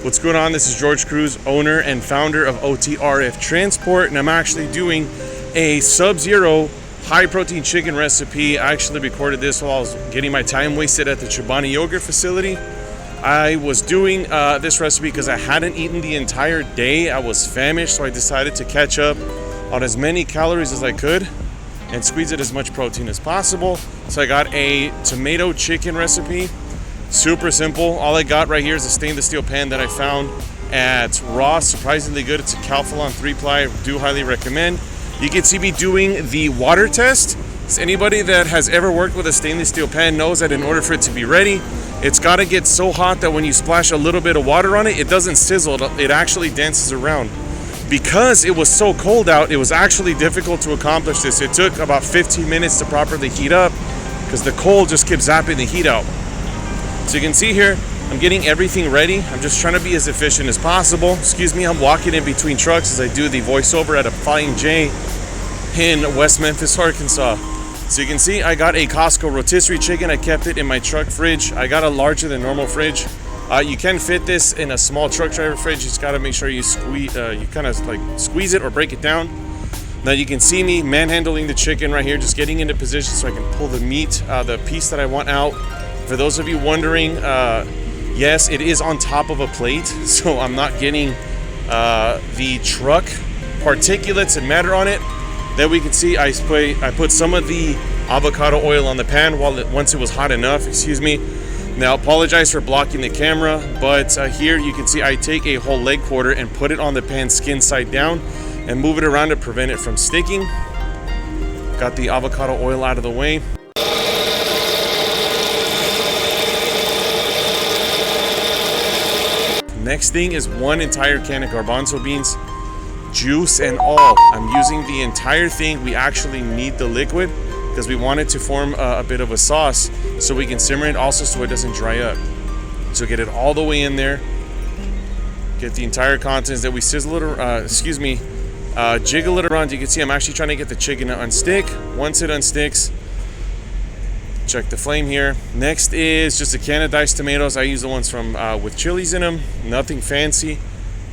What's going on? This is George Cruz, owner and founder of OTRF Transport, and I'm actually doing a sub-zero high protein chicken recipe. I actually recorded this while I was getting my time wasted at the Chobani Yogurt facility. I was doing this recipe because I hadn't eaten the entire day. I was famished, so I decided to catch up on as many calories as I could and squeeze it as much protein as possible. So I got a tomato chicken recipe. Super simple. All I got right here is a stainless steel pan that I found at Ross. Surprisingly good. It's a Calphalon 3-ply. Do highly recommend. You can see me doing the water test. So anybody that has ever worked with a stainless steel pan knows that in order for it to be ready, it's got to get so hot that when you splash a little bit of water on it, it doesn't sizzle. It actually dances around. Because it was so cold out, it was actually difficult to accomplish this. It took about 15 minutes to properly heat up because the cold just kept zapping the heat out. So you can see here, I'm getting everything ready. I'm just trying to be as efficient as possible. Excuse me, I'm walking in between trucks as I do the voiceover at a Flying J in West Memphis, Arkansas. So you can see I got a Costco rotisserie chicken. I kept it in my truck fridge. I got a larger than normal fridge. You can fit this in a small truck driver fridge. You just gotta make sure you squeeze, you kind of like squeeze it or break it down. Now you can see me manhandling the chicken right here, just getting into position so I can pull the meat, the piece that I want out. For those of you wondering, yes, it is on top of a plate, so I'm not getting the truck particulates and matter on it. Then we can see I put some of the avocado oil on the pan once it was hot enough, excuse me. Now apologize for blocking the camera, but here you can see I take a whole leg quarter and put it on the pan skin side down and move it around to prevent it from sticking. Got the avocado oil out of the way. Next thing is one entire can of garbanzo beans, juice and all. I'm using the entire thing. We actually need the liquid because we want it to form a bit of a sauce so we can simmer it also so it doesn't dry up. So get it all the way in there. Get the entire contents that we sizzle it, jiggle it around. You can see I'm actually trying to get the chicken to unstick. Once it unsticks, check the flame here. Next is just a can of diced tomatoes. I use the ones from with chilies in them. Nothing fancy.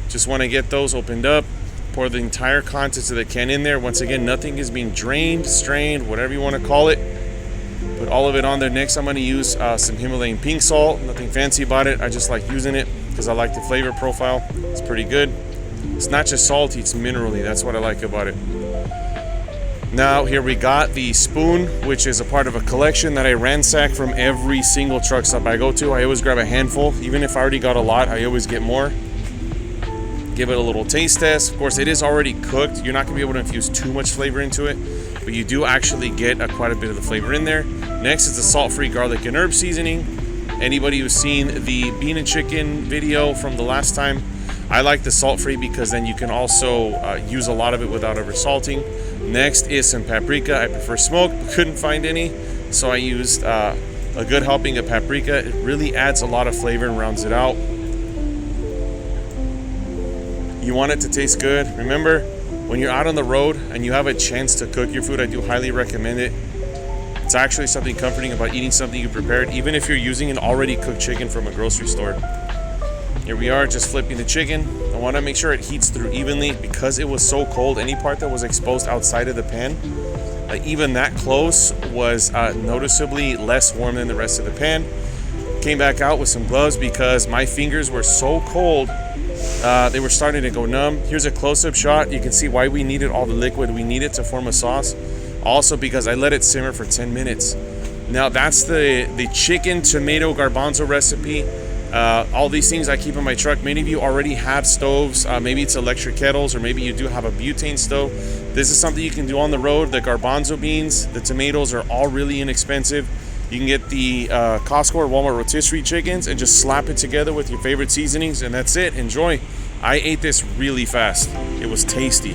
Just want to get those opened up. Pour the entire contents of the can in there. Once again, nothing is being drained, strained, whatever you want to call it. Put all of it on there. Next, I'm going to use some Himalayan pink salt. Nothing fancy about it. I just like using it because I like the flavor profile. It's pretty good. It's not just salty, it's minerally. That's what I like about it. Now here we got the spoon, which is a part of a collection that I ransack from every single truck stop I go to. I always grab a handful. Even if I already got a lot, I always get more. Give it a little taste test. Of course, it is already cooked. You're not gonna be able to infuse too much flavor into it, but you do actually get quite a bit of the flavor in there. Next is the salt-free garlic and herb seasoning. Anybody who's seen the bean and chicken video from the last time, I like the salt-free because then you can also use a lot of it without over salting. Next is some paprika. I prefer smoked, but couldn't find any, so I used a good helping of paprika. It really adds a lot of flavor and rounds it out. You want it to taste good. Remember, when you're out on the road and you have a chance to cook your food, I do highly recommend it. It's actually something comforting about eating something you prepared, even if you're using an already cooked chicken from a grocery store. Here we are, just flipping the chicken. I want to make sure it heats through evenly because it was so cold. Any part that was exposed outside of the pan, even that close, was noticeably less warm than the rest of the pan. Came back out with some gloves because my fingers were so cold. They were starting to go numb. Here's a close-up shot. You can see why we needed all the liquid. We needed to form a sauce. Also because I let it simmer for 10 minutes. Now that's the chicken tomato garbanzo recipe. All these things I keep in my truck. Many of you already have stoves. Maybe it's electric kettles, or maybe you do have a butane stove. This is something you can do on the road. The garbanzo beans, the tomatoes are all really inexpensive. You can get the Costco or Walmart rotisserie chickens and just slap it together with your favorite seasonings, and that's it. Enjoy. I ate this really fast. It was tasty.